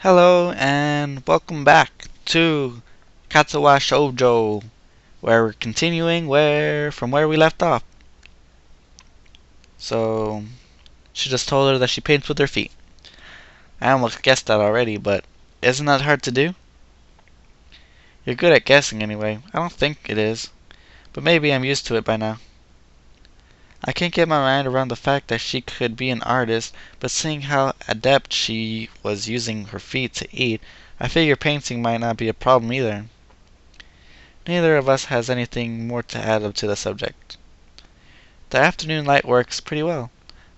Hello and welcome back to Katawa Shoujo, where we're continuing from where we left off. So she just told her that she paints with her feet. I almost guessed that already, but isn't that hard to do? You're good at guessing anyway. I don't think it is, but maybe I'm used to it by now. I can't get my mind around the fact that she could be an artist, but seeing how adept she was using her feet to eat, I figure painting might not be a problem either. Neither of us has anything more to add up to the subject. The afternoon light works pretty well.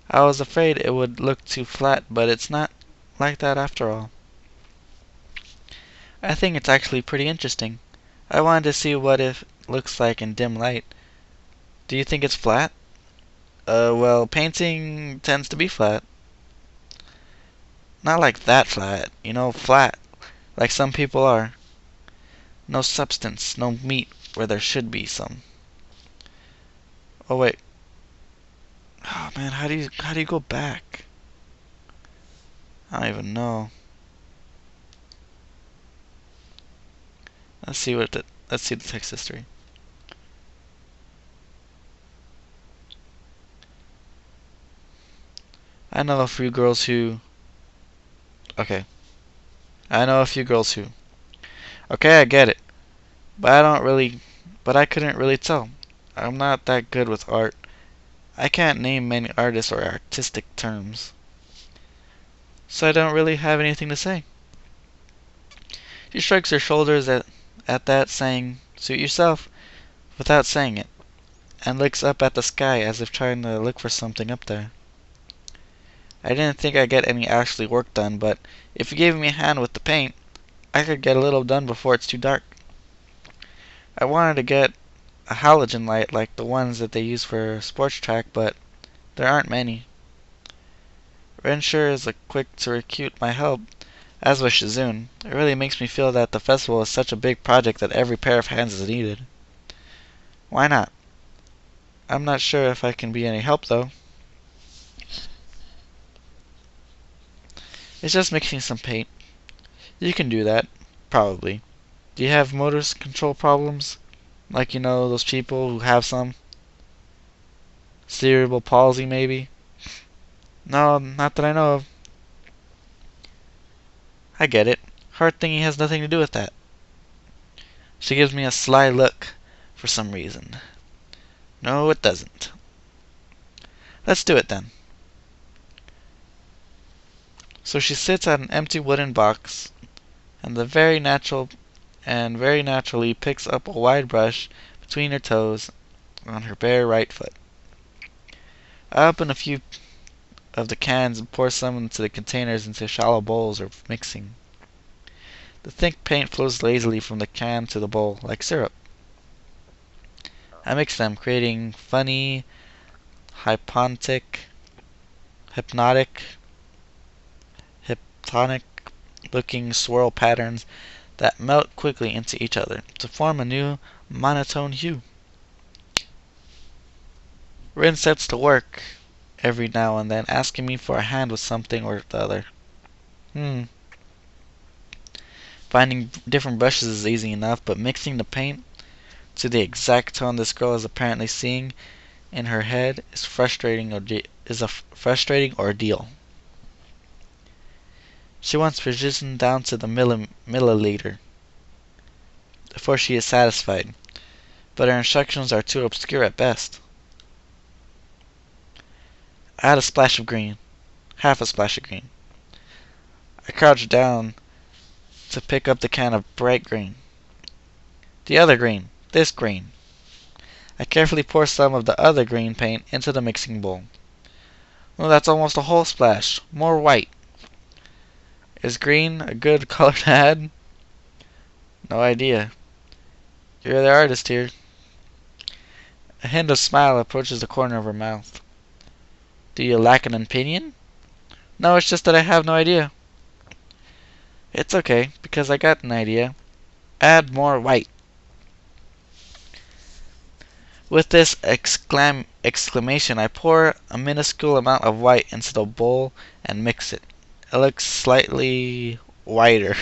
I was afraid it would look too flat, but it's not like that after all. I think it's actually pretty interesting. I wanted to see what it looks like in dim light. Do you think it's flat? Well, painting tends to be flat. Not like that flat, flat, like some people are. No substance, no meat where there should be some. Oh wait. Oh man, how do you go back? I don't even know. Let's see the text history. I know a few girls who Okay. I know a few girls who Okay, I get it. But I couldn't really tell. I'm not that good with art. I can't name many artists or artistic terms. So I don't really have anything to say. She shrugs her shoulders at that, saying, "Suit yourself," without saying it, and looks up at the sky as if trying to look for something up there. I didn't think I'd get any actually work done, but if you gave me a hand with the paint, I could get a little done before it's too dark. I wanted to get a halogen light like the ones that they use for a sports track, but there aren't many. Ren sure is quick to recruit my help, as was Shizune. It really makes me feel that the festival is such a big project that every pair of hands is needed. Why not? I'm not sure if I can be any help, though. It's just mixing some paint. You can do that. Probably. Do you have motor control problems? Like, those people who have some? Cerebral palsy, maybe? No, not that I know of. I get it. Heart thingy has nothing to do with that. She gives me a sly look for some reason. No, it doesn't. Let's do it then. So she sits at an empty wooden box and very naturally picks up a wide brush between her toes on her bare right foot. I open a few of the cans and pour some into the containers into shallow bowls or mixing. The thick paint flows lazily from the can to the bowl like syrup. I mix them, creating funny, hypnotic, looking swirl patterns that melt quickly into each other to form a new monotone hue. Rin sets to work every now and then, asking me for a hand with something or the other. Finding different brushes is easy enough, but mixing the paint to the exact tone this girl is apparently seeing in her head is a frustrating ordeal. She wants precision down to the milliliter before she is satisfied, but her instructions are too obscure at best. Add a splash of green. Half a splash of green. I crouch down to pick up the can of bright green. The other green. This green. I carefully pour some of the other green paint into the mixing bowl. Well, that's almost a whole splash. More white. Is green a good color to add? No idea. You're the artist here. A hint of smile approaches the corner of her mouth. Do you lack an opinion? No, it's just that I have no idea. It's okay, because I got an idea. Add more white. With this exclamation, I pour a minuscule amount of white into the bowl and mix it. It looks slightly whiter.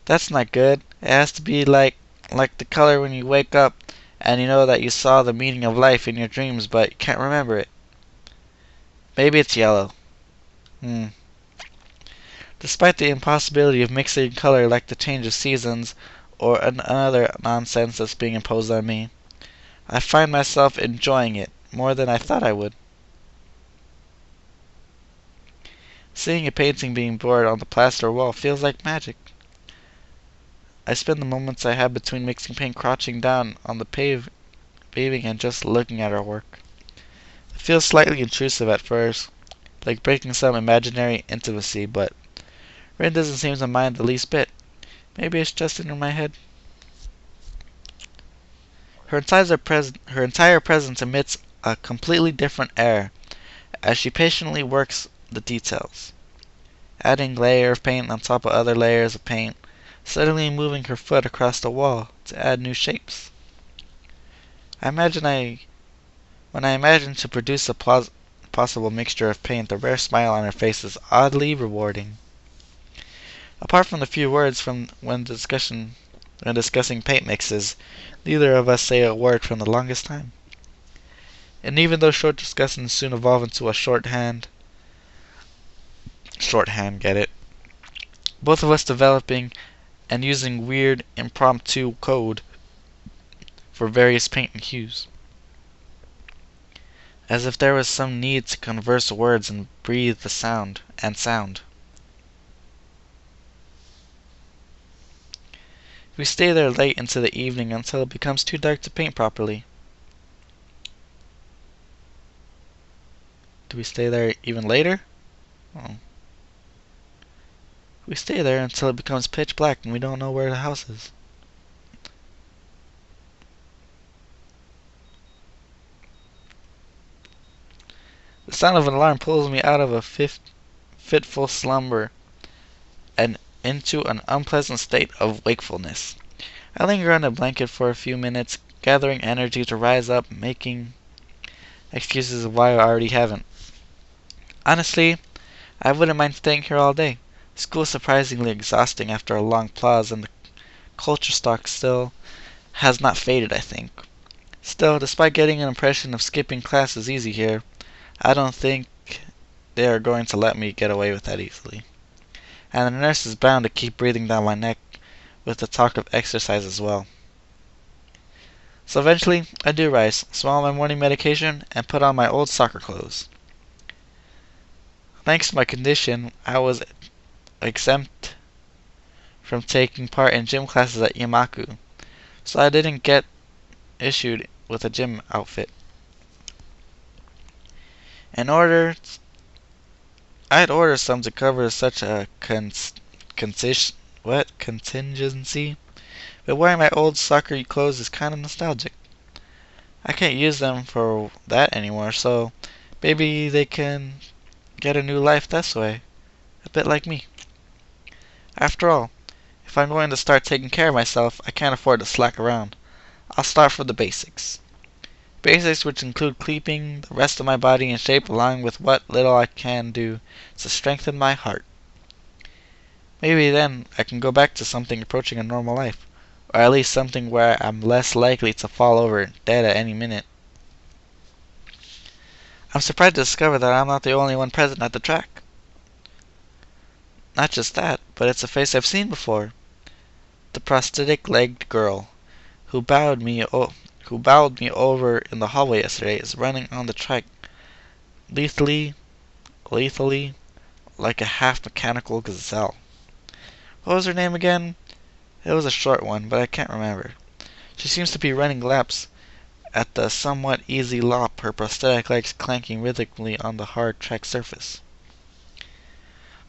That's not good. It has to be like the color when you wake up and you know that you saw the meaning of life in your dreams, but you can't remember it. Maybe it's yellow. Hmm. Despite the impossibility of mixing color like the change of seasons or another nonsense that's being imposed on me, I find myself enjoying it more than I thought I would. Seeing a painting being bored on the plaster wall feels like magic. I spend the moments I have between mixing paint crouching down on the paving and just looking at our work. It feels slightly intrusive at first, like breaking some imaginary intimacy, but Rin doesn't seem to mind the least bit. Maybe it's just in my head. Her entire presence emits a completely different air as she patiently works the details, adding layer of paint on top of other layers of paint, suddenly moving her foot across the wall to add new shapes. I imagine when I imagine to produce a possible mixture of paint, the rare smile on her face is oddly rewarding. Apart from the few words from when discussing paint mixes, neither of us say a word for the longest time. And even though short discussions soon evolve into a shorthand, get it? Both of us developing and using weird impromptu code for various paint and hues. As if there was some need to converse words and breathe the sound. We stay there late into the evening until it becomes too dark to paint properly. Do we stay there even later? Oh. We stay there until it becomes pitch black and we don't know where the house is. The sound of an alarm pulls me out of a fitful slumber and into an unpleasant state of wakefulness. I linger on the blanket for a few minutes, gathering energy to rise up, making excuses of why I already haven't. Honestly, I wouldn't mind staying here all day. School is surprisingly exhausting after a long pause, and the culture shock still has not faded, I think. Still, despite getting an impression of skipping class is easy here, I don't think they are going to let me get away with that easily. And the nurse is bound to keep breathing down my neck with the talk of exercise as well. So eventually, I do rise, swallow my morning medication, and put on my old soccer clothes. Thanks to my condition, I was exempt from taking part in gym classes at Yamaku, so I didn't get issued with a gym outfit. I'd ordered some to cover such a contingency, but wearing my old soccer clothes is kind of nostalgic. I can't use them for that anymore, so maybe they can get a new life this way, a bit like me. After all, if I'm going to start taking care of myself, I can't afford to slack around. I'll start from the basics. Basics which include keeping the rest of my body in shape along with what little I can do to strengthen my heart. Maybe then I can go back to something approaching a normal life, or at least something where I'm less likely to fall over dead at any minute. I'm surprised to discover that I'm not the only one present at the track. Not just that, but it's a face I've seen before. The prosthetic-legged girl who bowed me over in the hallway yesterday is running on the track lethally, like a half-mechanical gazelle. What was her name again? It was a short one, but I can't remember. She seems to be running laps at the somewhat easy lop, her prosthetic legs clanking rhythmically on the hard track surface.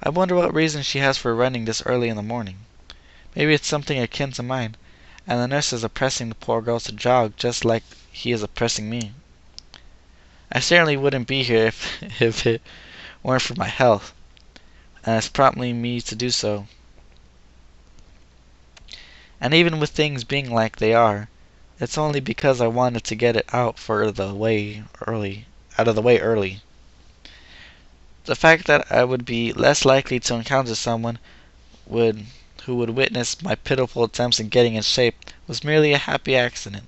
I wonder what reason she has for running this early in the morning. Maybe it's something akin to mine, and the nurse is oppressing the poor girl to jog just like he is oppressing me. I certainly wouldn't be here if it weren't for my health, and it's prompting me to do so. And even with things being like they are, it's only because I wanted to get it out of the way early. The fact that I would be less likely to encounter someone would who would witness my pitiful attempts in getting in shape was merely a happy accident.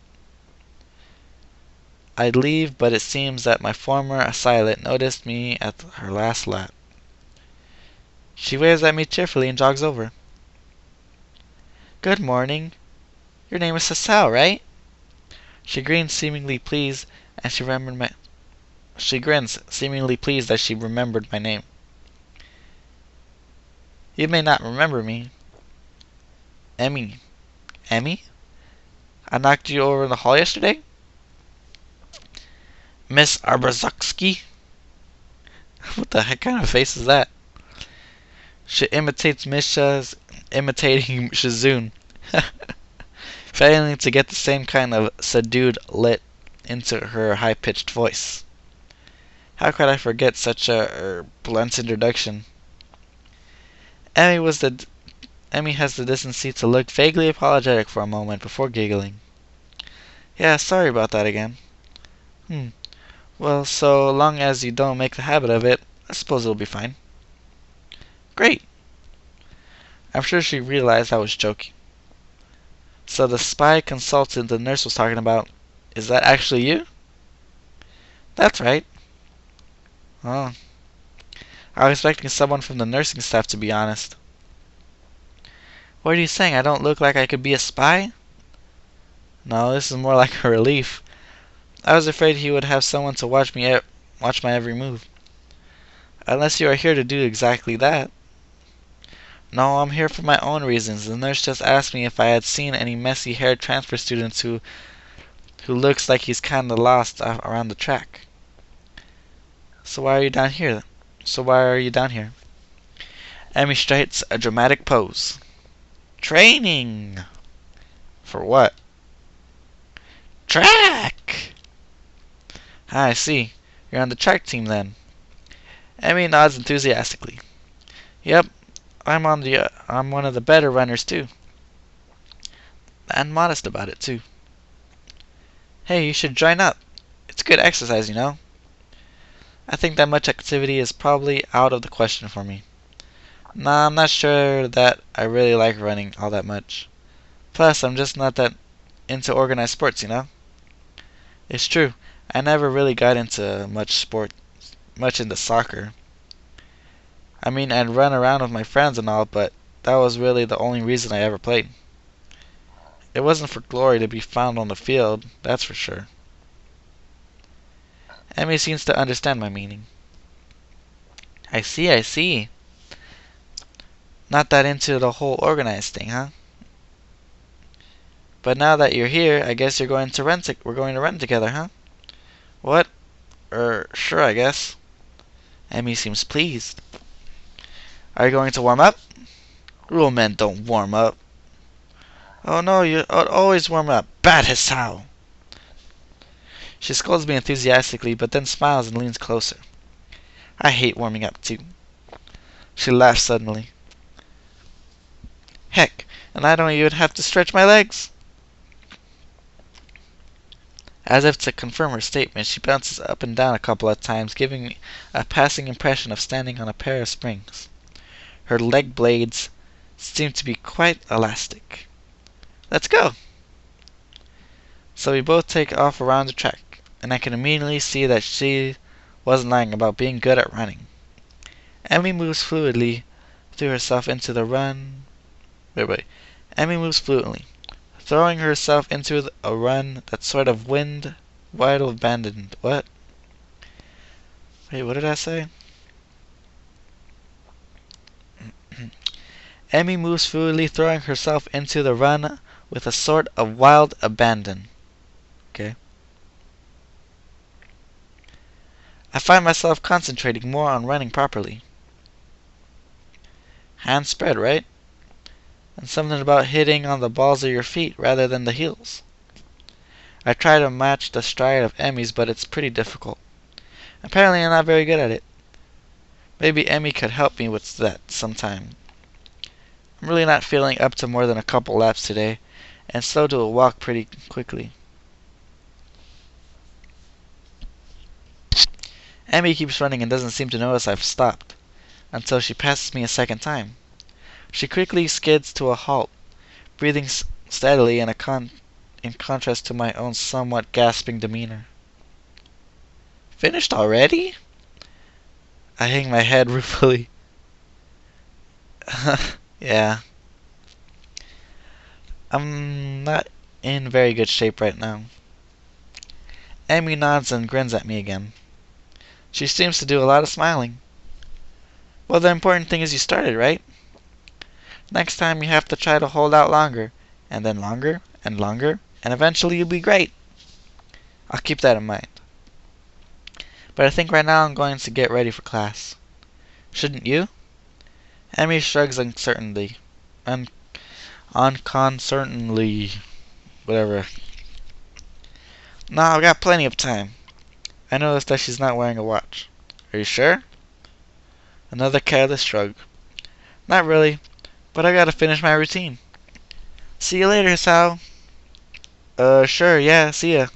I'd leave, but it seems that my former assailant noticed me at her last lap. She waves at me cheerfully and jogs over. Good morning. Your name is Sasao, right? She grins, seemingly pleased, and she grins, seemingly pleased that she remembered my name. You may not remember me. Emmy. Emmy? I knocked you over in the hall yesterday? Miss Arbazuksky? What the heck kind of face is that? She imitates Misha's imitating Shizune, failing to get the same kind of subdued lit into her high-pitched voice. How could I forget such a blunt introduction? Emmy has the decency to look vaguely apologetic for a moment before giggling. Yeah, sorry about that again. Well, so long as you don't make the habit of it, I suppose it'll be fine. Great. I'm sure she realized I was joking. So the spy consultant the nurse was talking about, is that actually you? That's right. Oh. I was expecting someone from the nursing staff, to be honest. What are you saying? I don't look like I could be a spy? No, this is more like a relief. I was afraid he would have someone to watch my every move. Unless you are here to do exactly that. No, I'm here for my own reasons. The nurse just asked me if I had seen any messy-haired transfer students who looks like he's kinda lost around the track. So why are you down here? Emmy strikes a dramatic pose. Training! For what? Track! I see. You're on the track team then. Emmy nods enthusiastically. Yep, I'm one of the better runners too. And modest about it too. Hey, you should join up. It's good exercise, you know. I think that much activity is probably out of the question for me. Nah, I'm not sure that I really like running all that much. Plus, I'm just not that into organized sports, you know? It's true. I never really got into much into soccer. I mean, I'd run around with my friends and all, but that was really the only reason I ever played. It wasn't for glory to be found on the field, that's for sure. Emmy seems to understand my meaning. I see. Not that into the whole organized thing, huh? But now that you're here, I guess we're going to run together, huh? What? Sure, I guess. Emmy seems pleased. Are you going to warm up? Real men don't warm up. Oh no, you always warm up. Bad as how. She scolds me enthusiastically, but then smiles and leans closer. I hate warming up too. She laughs suddenly. Heck, and I don't even have to stretch my legs. As if to confirm her statement, she bounces up and down a couple of times, giving me a passing impression of standing on a pair of springs. Her leg blades seem to be quite elastic. Let's go! So we both take off around the track, and I can immediately see that she wasn't lying about being good at running. Emmy moves fluidly through herself into the run. Emmy moves fluently, throwing herself into a run that's sort of wide abandoned. What? Wait, what did I say? Emmy moves fluidly, throwing herself into the run with a sort of wild abandon. Okay. I find myself concentrating more on running properly. Hands spread, right? And something about hitting on the balls of your feet rather than the heels. I try to match the stride of Emmy's, but it's pretty difficult. Apparently I'm not very good at it. Maybe Emmy could help me with that sometime. I'm really not feeling up to more than a couple laps today, and so do a walk pretty quickly. Emmy keeps running and doesn't seem to notice I've stopped, until she passes me a second time. She quickly skids to a halt, breathing steadily in contrast to my own somewhat gasping demeanor. Finished already? I hang my head ruefully. Yeah. I'm not in very good shape right now. Emmy nods and grins at me again. She seems to do a lot of smiling. Well, the important thing is you started, right? Next time you have to try to hold out longer, and then longer, and longer, and eventually you'll be great. I'll keep that in mind. But I think right now I'm going to get ready for class. Shouldn't you? Emmy shrugs uncertainly. Unconcernedly. Whatever. No, I've got plenty of time. I noticed that she's not wearing a watch. Are you sure? Another careless shrug. Not really, but I gotta finish my routine. See you later, Sal. Sure, yeah, see ya.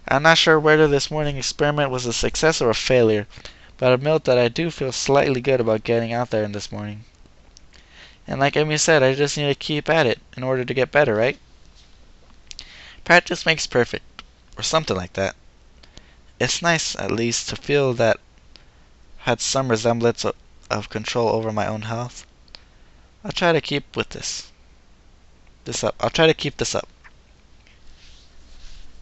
I'm not sure whether this morning experiment was a success or a failure, but I admit that I do feel slightly good about getting out there this morning. And like Emmy said, I just need to keep at it in order to get better, right? Practice makes perfect, or something like that. It's nice, at least, to feel that I had some resemblance of control over my own health. I'll try to keep this up. I'll try to keep this up.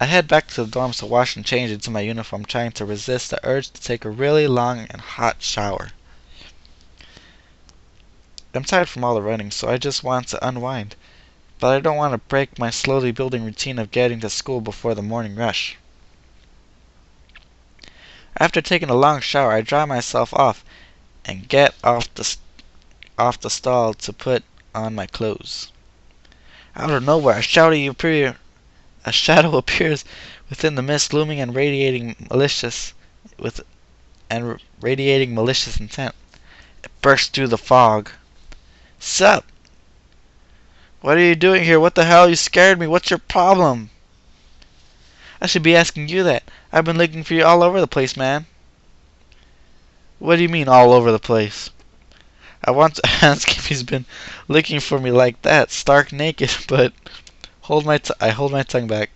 I head back to the dorms to wash and change into my uniform, trying to resist the urge to take a really long and hot shower. I'm tired from all the running, so I just want to unwind, but I don't want to break my slowly building routine of getting to school before the morning rush. After taking a long shower, I dry myself off and get off the stall to put on my clothes. Out of nowhere, a shadow appears within the mist, looming and radiating malicious intent. It bursts through the fog. Sup? What are you doing here? What the hell? You scared me. What's your problem? I should be asking you that. I've been looking for you all over the place, man. What do you mean, all over the place? I want to ask if he's been looking for me like that, stark naked, but I hold my tongue back.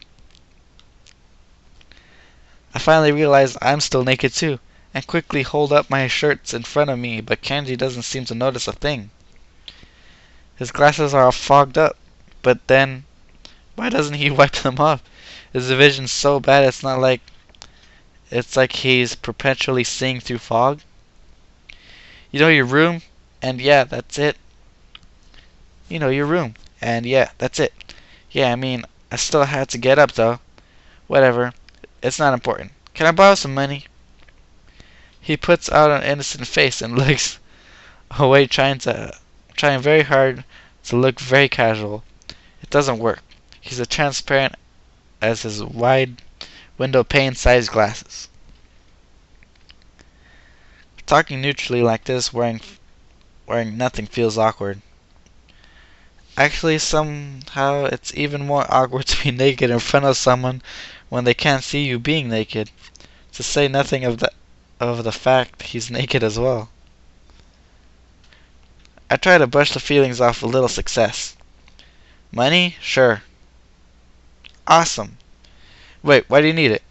I finally realize I'm still naked too, and quickly hold up my shirts in front of me, but Kenji doesn't seem to notice a thing. His glasses are all fogged up, but then, why doesn't he wipe them off? His vision's so bad it's like he's perpetually seeing through fog. You know your room? And yeah, that's it. You know your room. And yeah, that's it. Yeah, I mean, I still had to get up though. Whatever. It's not important. Can I borrow some money? He puts out an innocent face and looks away, trying very hard to look very casual. It doesn't work. He's as transparent as his wide window pane sized glasses. Talking neutrally like this, wearing nothing, feels awkward. Actually, somehow it's even more awkward to be naked in front of someone when they can't see you being naked, to say nothing of the fact he's naked as well. I try to brush the feelings off with little success. Money? Sure. Awesome. Wait, why do you need it?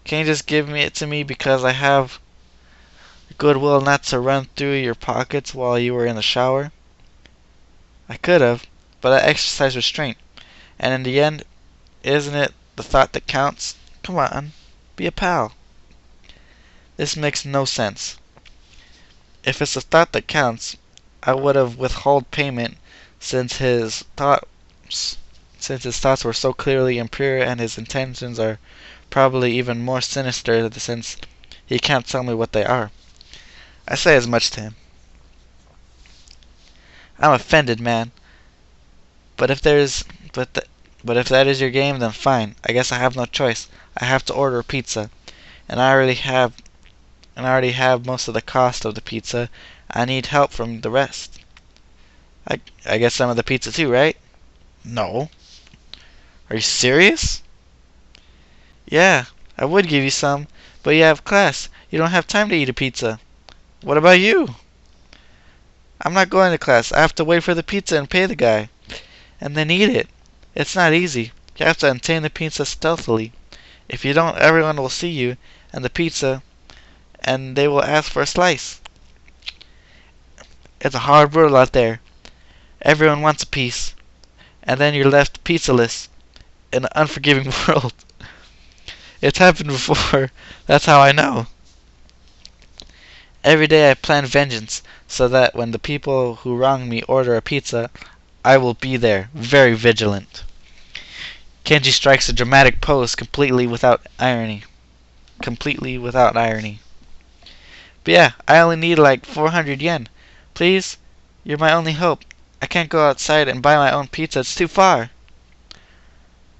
Can you just give it to me because I have goodwill not to run through your pockets while you were in the shower? I could have, but I exercised restraint. And in the end, isn't it the thought that counts? Come on, be a pal. This makes no sense. If it's the thought that counts, I would have withheld payment since his thoughts were so clearly impure, and his intentions are probably even more sinister since he can't tell me what they are. I say as much to him. I'm offended, man. But if that is your game, then fine. I guess I have no choice. I have to order a pizza, and I already have most of the cost of the pizza. I need help from the rest. I get some of the pizza too, right? No. Are you serious? Yeah, I would give you some, but you have class. You don't have time to eat a pizza. What about you? I'm not going to class. I have to wait for the pizza and pay the guy, and then eat it. It's not easy. You have to obtain the pizza stealthily. If you don't, everyone will see you and the pizza, and they will ask for a slice. It's a hard world out there. Everyone wants a piece, and then you're left pizzaless in an unforgiving world. It's happened before. That's how I know. Every day I plan vengeance so that when the people who wrong me order a pizza, I will be there, very vigilant. Kenji strikes a dramatic pose completely without irony. Completely without irony. But yeah, I only need like 400 yen. Please? You're my only hope. I can't go outside and buy my own pizza. It's too far.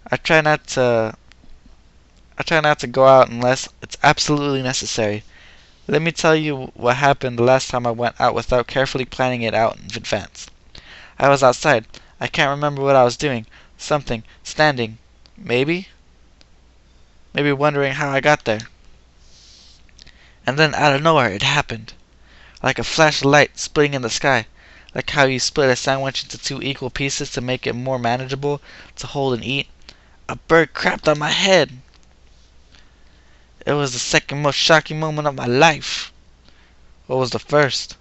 I try not to go out unless it's absolutely necessary. Let me tell you what happened the last time I went out without carefully planning it out in advance. I was outside. I can't remember what I was doing. Something. Standing. Maybe wondering how I got there. And then out of nowhere it happened. Like a flash of light splitting in the sky. Like how you split a sandwich into 2 equal pieces to make it more manageable to hold and eat. A bird crapped on my head. It was the second most shocking moment of my life. What was the first?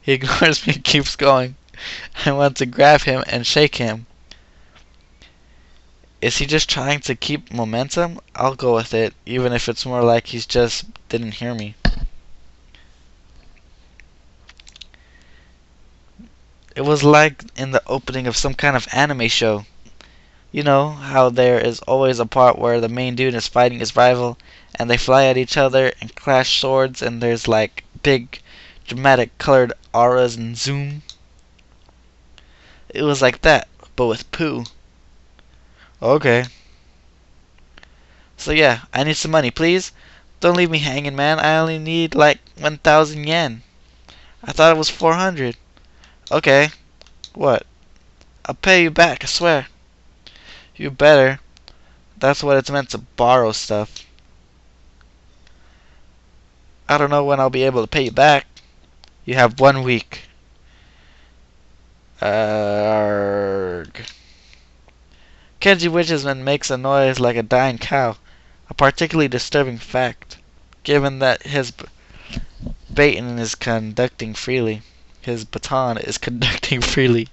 He ignores me and keeps going. I want to grab him and shake him. Is he just trying to keep momentum? I'll go with it, even if it's more like he's just didn't hear me. It was like in the opening of some kind of anime show. You know how there is always a part where the main dude is fighting his rival and they fly at each other and clash swords and there's like big dramatic colored auras and zoom. It was like that, but with poo. Okay. So yeah, I need some money, please. Don't leave me hanging, man. I only need like 1,000 yen. I thought it was 400. Okay. What? I'll pay you back, I swear. You better. That's what it's meant to borrow stuff. I don't know when I'll be able to pay you back. You have 1 week. Arrgh. Kenji Witchesman makes a noise like a dying cow. A particularly disturbing fact, given that his baton is conducting freely. His baton is conducting freely.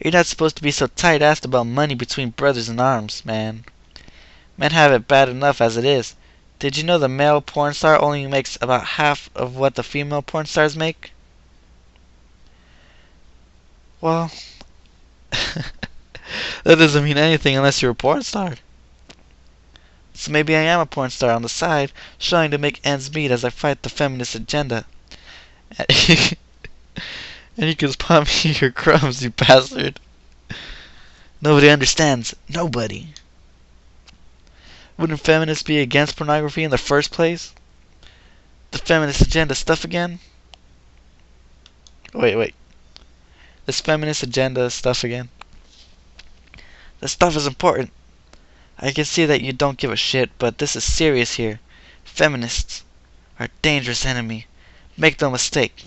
You're not supposed to be so tight-assed about money between brothers in arms, man. Men have it bad enough as it is. Did you know the male porn star only makes about half of what the female porn stars make? Well, that doesn't mean anything unless you're a porn star. So maybe I am a porn star on the side, trying to make ends meet as I fight the feminist agenda. And you can spot me your crumbs, you bastard. Nobody understands. Nobody. Wouldn't feminists be against pornography in the first place? The feminist agenda stuff again? Wait. This feminist agenda stuff again? This stuff is important. I can see that you don't give a shit, but this is serious here. Feminists are a dangerous enemy. Make no mistake.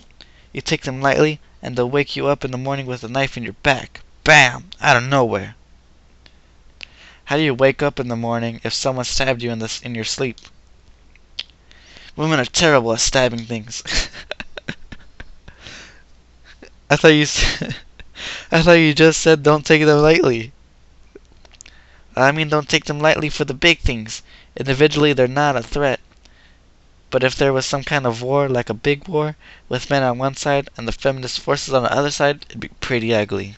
You take them lightly, and they'll wake you up in the morning with a knife in your back. Bam! Out of nowhere. How do you wake up in the morning if someone stabbed you in your sleep? Women are terrible at stabbing things. I thought you just said don't take them lightly. I mean don't take them lightly for the big things. Individually they're not a threat. But if there was some kind of war, like a big war, with men on one side and the feminist forces on the other side, it'd be pretty ugly.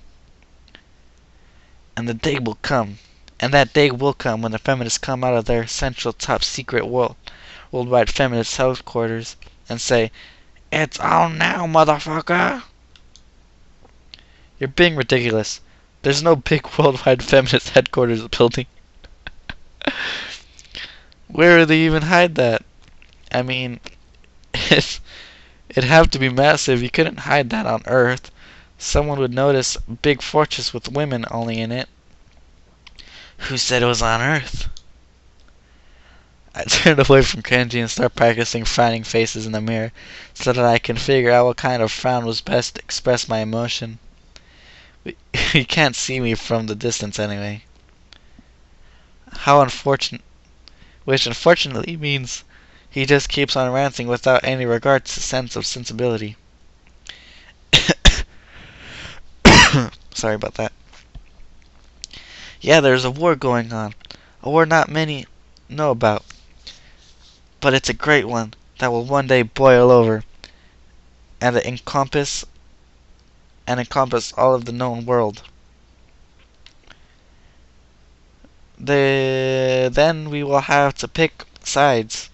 And the day will come. And that day will come when the feminists come out of their central top secret worldwide feminist headquarters and say, "It's on now, motherfucker!" You're being ridiculous. There's no big worldwide feminist headquarters building. Where would they even hide that? I mean, it'd have to be massive. You couldn't hide that on Earth. Someone would notice a big fortress with women only in it. Who said it was on Earth? I turned away from Kenji and started practicing frowning faces in the mirror so that I can figure out what kind of frown was best to express my emotion. You can't see me from the distance anyway. How unfortunate. Which unfortunately means he just keeps on ranting without any regard to sense of sensibility. Sorry about that. Yeah, there's a war going on. A war not many know about. But it's a great one that will one day boil over and encompass all of the known world. Then we will have to pick sides.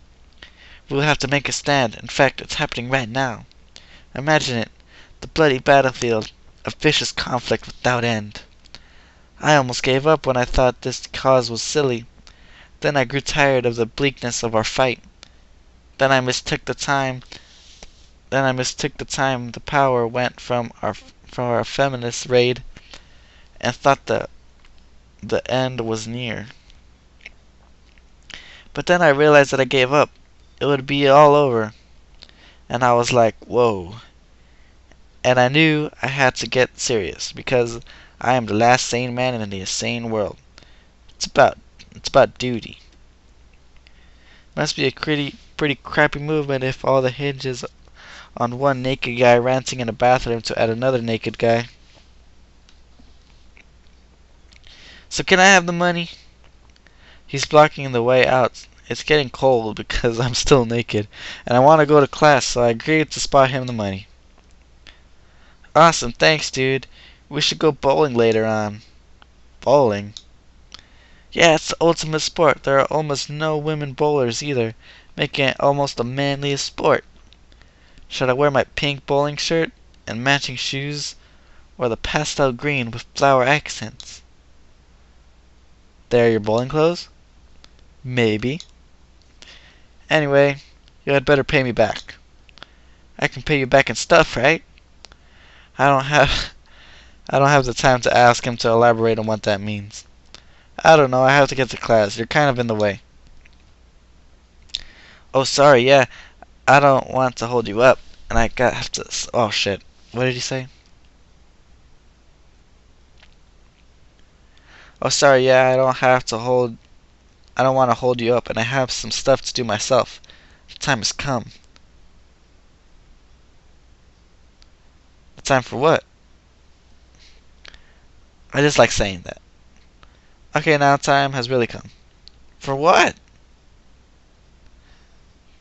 We will have to make a stand. In fact, it's happening right now. Imagine it. The bloody battlefield. A vicious conflict without end. I almost gave up when I thought this cause was silly. Then I grew tired of the bleakness of our fight. Then I mistook the time the power went from our feminist raid and thought the end was near. But then I realized that I gave up. It would be all over. And I was like, whoa. And I knew I had to get serious because I am the last sane man in the insane world. It's about duty. Must be a pretty crappy movement if all the hinges on one naked guy ranting in a bathroom to add another naked guy. So can I have the money? He's blocking the way out. It's getting cold because I'm still naked, and I want to go to class, so I agreed to spot him the money. Awesome, thanks, dude. We should go bowling later on. Bowling? Yeah, it's the ultimate sport. There are almost no women bowlers either, making it almost the manliest sport. Should I wear my pink bowling shirt and matching shoes, or the pastel green with flower accents? They're your bowling clothes? Maybe. Anyway, you had better pay me back. I can pay you back in stuff, right? I don't have the time to ask him to elaborate on what that means. I don't know, I have to get to class. You're kind of in the way. Oh, sorry, yeah. I don't want to hold you up. And have to... Oh, shit. What did he say? Oh, sorry, yeah, I don't want to hold you up, and I have some stuff to do myself. The time has come. The time for what? I just like saying that. Okay, now time has really come. For what?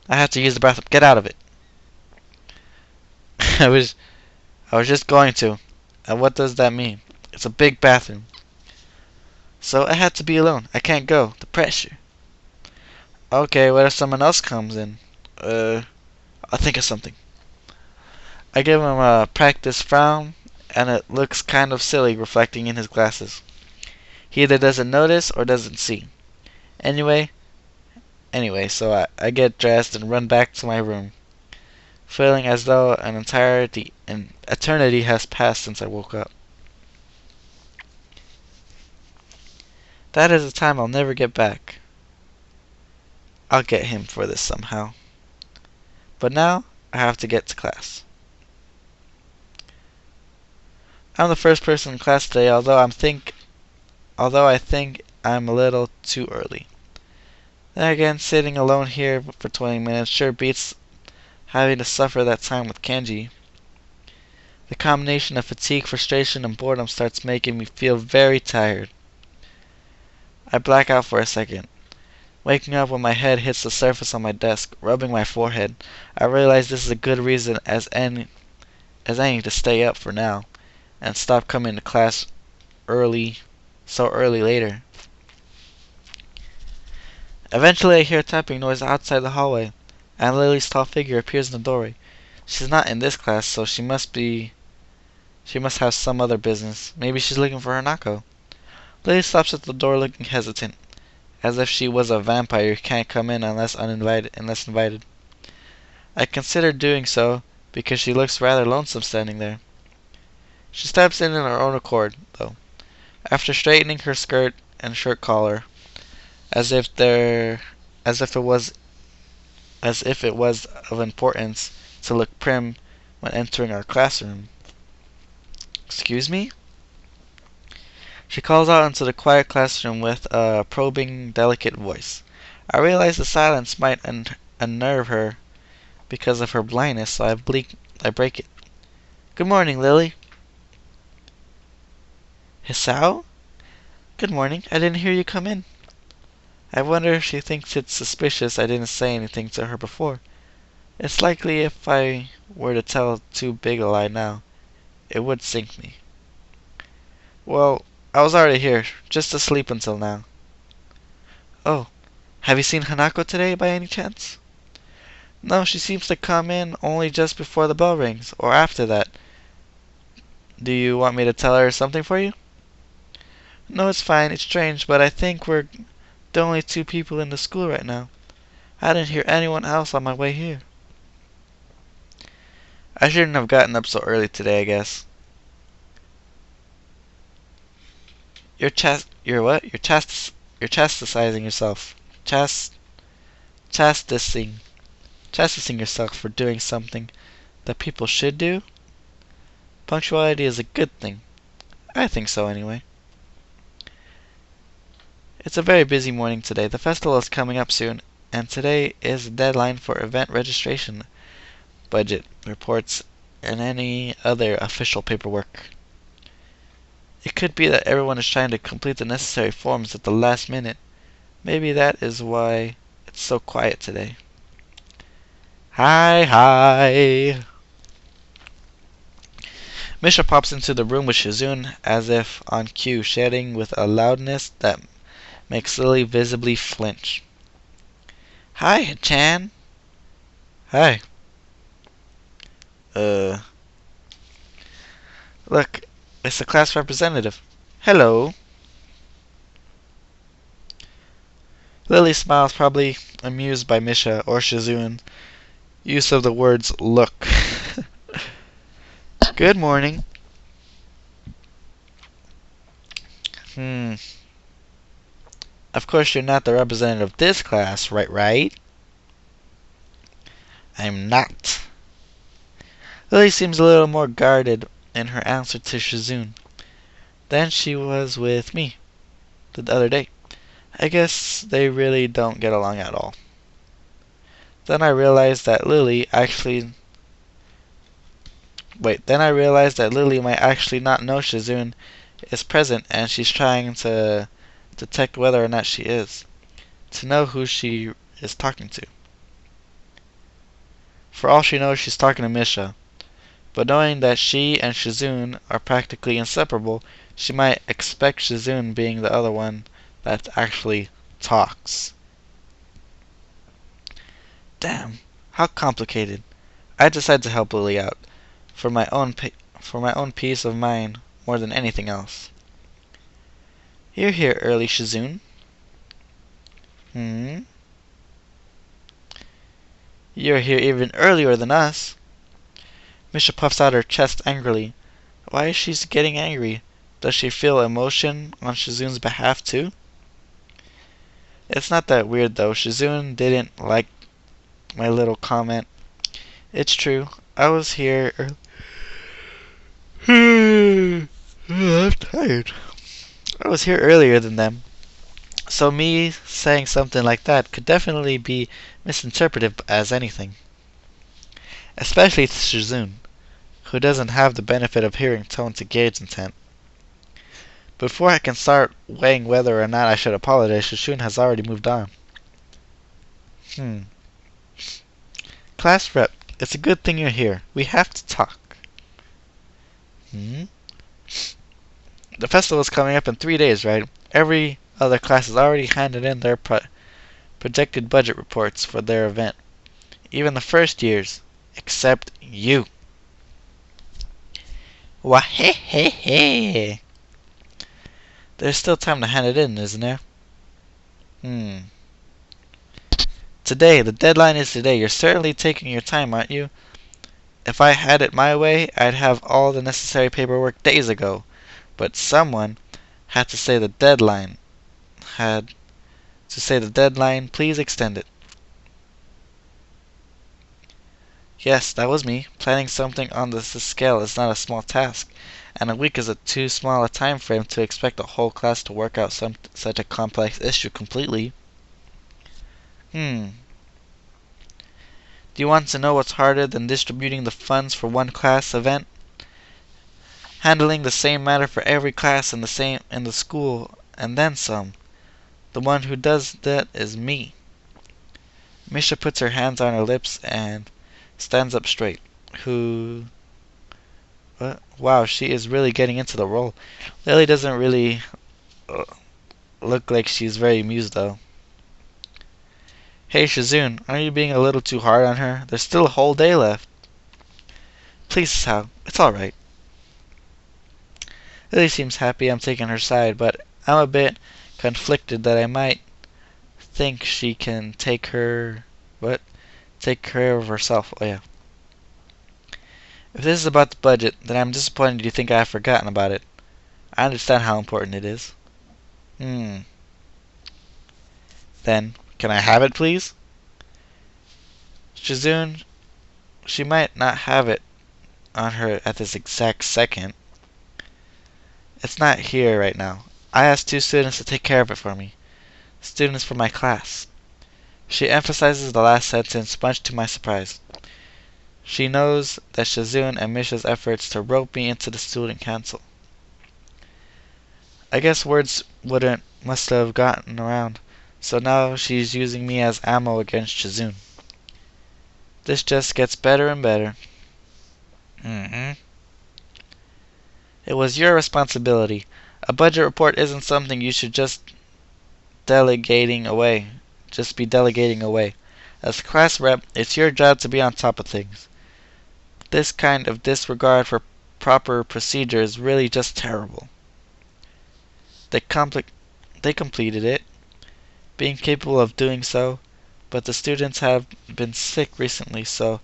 I have to use the bathroom. Get out of it. I was just going to. And what does that mean? It's a big bathroom. So I had to be alone. I can't go. The pressure. Okay, what if someone else comes in? I'll think of something. I give him a practice frown, and it looks kind of silly reflecting in his glasses. He either doesn't notice or doesn't see. Anyway, so I get dressed and run back to my room, feeling as though an eternity has passed since I woke up. That is a time I'll never get back. I'll get him for this somehow. But now, I have to get to class. I'm the first person in class today, although I think I'm a little too early. Then again, sitting alone here for 20 minutes sure beats having to suffer that time with Kenji. The combination of fatigue, frustration, and boredom starts making me feel very tired. I black out for a second. Waking up when my head hits the surface on my desk, rubbing my forehead, I realize this is a good reason as any to stay up for now, and stop coming to class so early later. Eventually I hear a tapping noise outside the hallway, and Lily's tall figure appears in the doorway. She's not in this class, so she must have some other business. Maybe she's looking for Hanako. Lily stops at the door looking hesitant, as if she was a vampire who can't come in unless invited. I consider doing so because she looks rather lonesome standing there. She steps in her own accord, though. After straightening her skirt and shirt collar, as if there, as if it was, as if it was of importance to look prim when entering our classroom. Excuse me? She calls out into the quiet classroom with a probing, delicate voice. I realize the silence might unnerve her because of her blindness, so I break it. Good morning, Lily. Hisao? Good morning. I didn't hear you come in. I wonder if she thinks it's suspicious I didn't say anything to her before. It's likely if I were to tell too big a lie now, it would sink me. Well, I was already here, just asleep until now. Oh, have you seen Hanako today by any chance? No, she seems to come in only just before the bell rings, or after that. Do you want me to tell her something for you? No, it's fine. It's strange, but I think we're the only two people in the school right now. I didn't hear anyone else on my way here. I shouldn't have gotten up so early today, I guess. You're what? You're chastising yourself. Chastising. Chastising yourself for doing something that people should do? Punctuality is a good thing. I think so, anyway. It's a very busy morning today. The festival is coming up soon, and today is the deadline for event registration, budget reports, and any other official paperwork. It could be that everyone is trying to complete the necessary forms at the last minute. Maybe that is why it's so quiet today. Hi. Misha pops into the room with Shizune as if on cue, shouting with a loudness that makes Lily visibly flinch. Hi, Chan. Hi. Look, it's the class representative. Hello. Lily smiles, probably amused by Misha or Shizune's use of the words look. Good morning. Of course you're not the representative of this class, right? I'm not. Lily seems a little more guarded in her answer to Shizune than she was with me the other day. I guess they really don't get along at all. Then I realized that Lily might actually not know Shizune is present, and she's trying to detect whether or not she is, to know who she is talking to. For all she knows, she's talking to Misha, but knowing that she and Shizune are practically inseparable, she might expect Shizune being the other one that actually talks. Damn, how complicated. I decided to help Lily out, for my own peace of mind more than anything else. You're here early, Shizune. You're here even earlier than us. Misha puffs out her chest angrily. Why is she getting angry? Does she feel emotion on Shizune's behalf too? It's not that weird though. Shizune didn't like my little comment. It's true. I was here I'm tired. I was here earlier than them. So me saying something like that could definitely be misinterpreted as anything. Especially to Shizune, who doesn't have the benefit of hearing tone to gauge intent. Before I can start weighing whether or not I should apologize, Shizune has already moved on. Class rep, it's a good thing you're here. We have to talk. The festival is coming up in 3 days, right? Every other class has already handed in their projected budget reports for their event. Even the first years, except you. Wahehehe. There's still time to hand it in, isn't there? Today, the deadline is today. You're certainly taking your time, aren't you? If I had it my way, I'd have all the necessary paperwork days ago. But someone had to say the deadline had to say the deadline. Please extend it. Yes, that was me. Planning something on this scale is not a small task, and a week is too small a time frame to expect a whole class to work out such a complex issue completely. Do you want to know what's harder than distributing the funds for one class event? Handling the same matter for every class in the school, and then some. The one who does that is me. Misha puts her hands on her lips and stands up straight. Who? What? Wow, she is really getting into the role. Lily doesn't really uh, look like she's very amused though. Hey Shizune, aren't you being a little too hard on her? There's still a whole day left. Please, Sal, it's alright. Lily seems happy I'm taking her side, but I'm a bit conflicted that I might think she can take care of herself. Oh yeah. If this is about the budget, then I'm disappointed you think I have forgotten about it. I understand how important it is. Then, can I have it, please? Shizune, she might not have it on her at this exact second. It's not here right now. I asked 2 students to take care of it for me. Students from my class. She emphasizes the last sentence, much to my surprise. She knows that Shizune and Misha's efforts to rope me into the student council. I guess words must have gotten around, so now she's using me as ammo against Shizune. This just gets better and better. It was your responsibility. A budget report isn't something you should just be delegating away. As class rep, it's your job to be on top of things. This kind of disregard for proper procedure is really just terrible. They completed it, being capable of doing so, but the students have been sick recently, so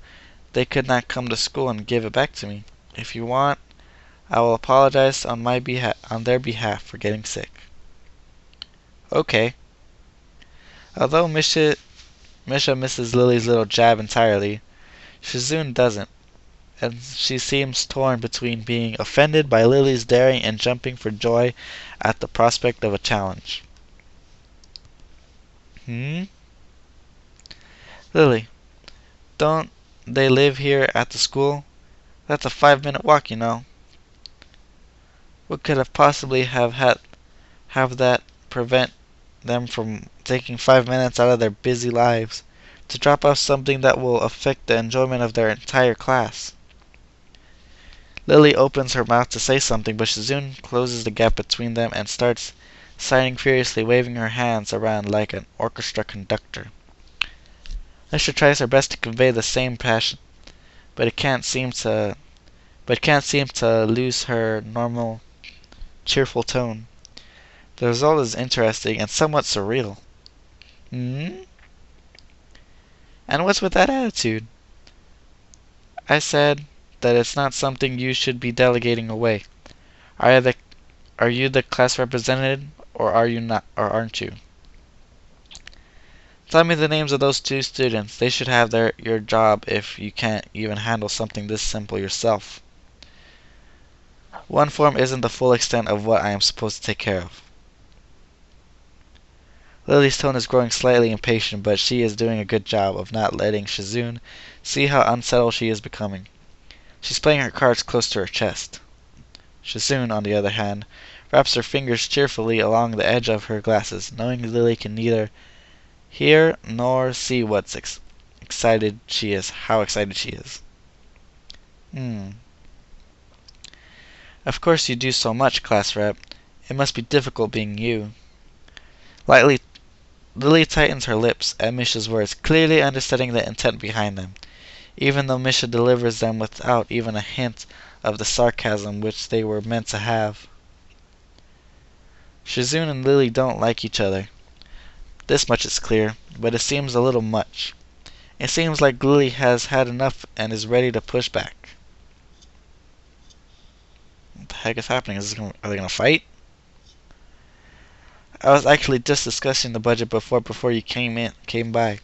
they could not come to school and give it back to me. If you want, I will apologize on their behalf for getting sick. Okay. Although Misha misses Lily's little jab entirely, Shizune doesn't, and she seems torn between being offended by Lily's daring and jumping for joy at the prospect of a challenge. Lily, don't they live here at the school? That's a 5-minute walk, you know. What could have possibly have that prevent them from taking 5 minutes out of their busy lives to drop off something that will affect the enjoyment of their entire class? Lily opens her mouth to say something, but Shizune closes the gap between them and starts sighing furiously, waving her hands around like an orchestra conductor. Lisha tries her best to convey the same passion, but it can't seem to lose her normal, cheerful tone. The result is interesting and somewhat surreal. And what's with that attitude? I said that it's not something you should be delegating away. Are you the class representative, or aren't you? Tell me the names of those 2 students. They should have your job if you can't even handle something this simple yourself. One form isn't the full extent of what I am supposed to take care of. Lily's tone is growing slightly impatient, but she is doing a good job of not letting Shizune see how unsettled she is becoming. She's playing her cards close to her chest. Shizune, on the other hand, wraps her fingers cheerfully along the edge of her glasses, knowing Lily can neither hear nor see how excited she is. Of course you do so much, class rep. It must be difficult being you. Lily tightens her lips at Misha's words, clearly understanding the intent behind them, even though Misha delivers them without even a hint of the sarcasm which they were meant to have. Shizune and Lily don't like each other. This much is clear, but it seems a little much. It seems like Lily has had enough and is ready to push back. What the heck is happening? Are they gonna fight? I was actually just discussing the budget before you came by.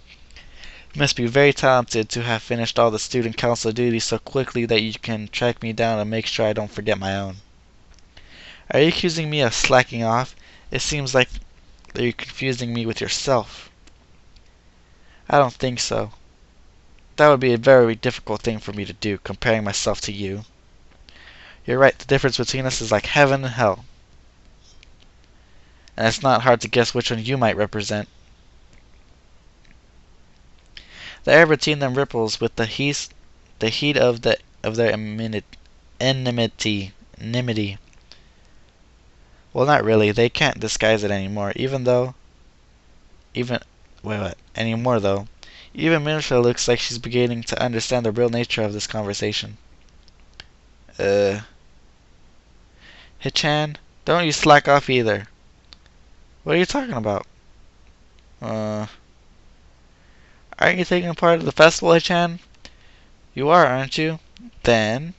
You must be very talented to have finished all the student council duties so quickly that you can track me down and make sure I don't forget my own. Are you accusing me of slacking off? It seems like you're confusing me with yourself. I don't think so. That would be a very difficult thing for me to do, comparing myself to you. You're right, the difference between us is like heaven and hell. And it's not hard to guess which one you might represent. The air between them ripples with the heat of their enmity. Well, not really. They can't disguise it anymore. Even wait, what? Anymore though. Even Mirsha looks like she's beginning to understand the real nature of this conversation. Hichan, don't you slack off either. What are you talking about? Aren't you taking part of the festival, Hichan? You are, aren't you? Then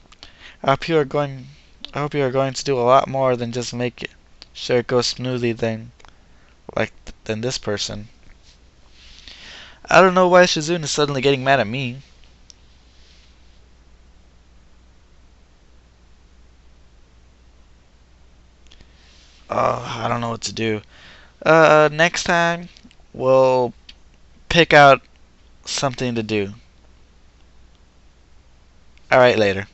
I hope you are going. I hope you are going to do a lot more than just make it sure it goes smoothly than this person. I don't know why Shizune is suddenly getting mad at me. Oh, I don't know what to do. Next time we'll pick out something to do. Alright, later.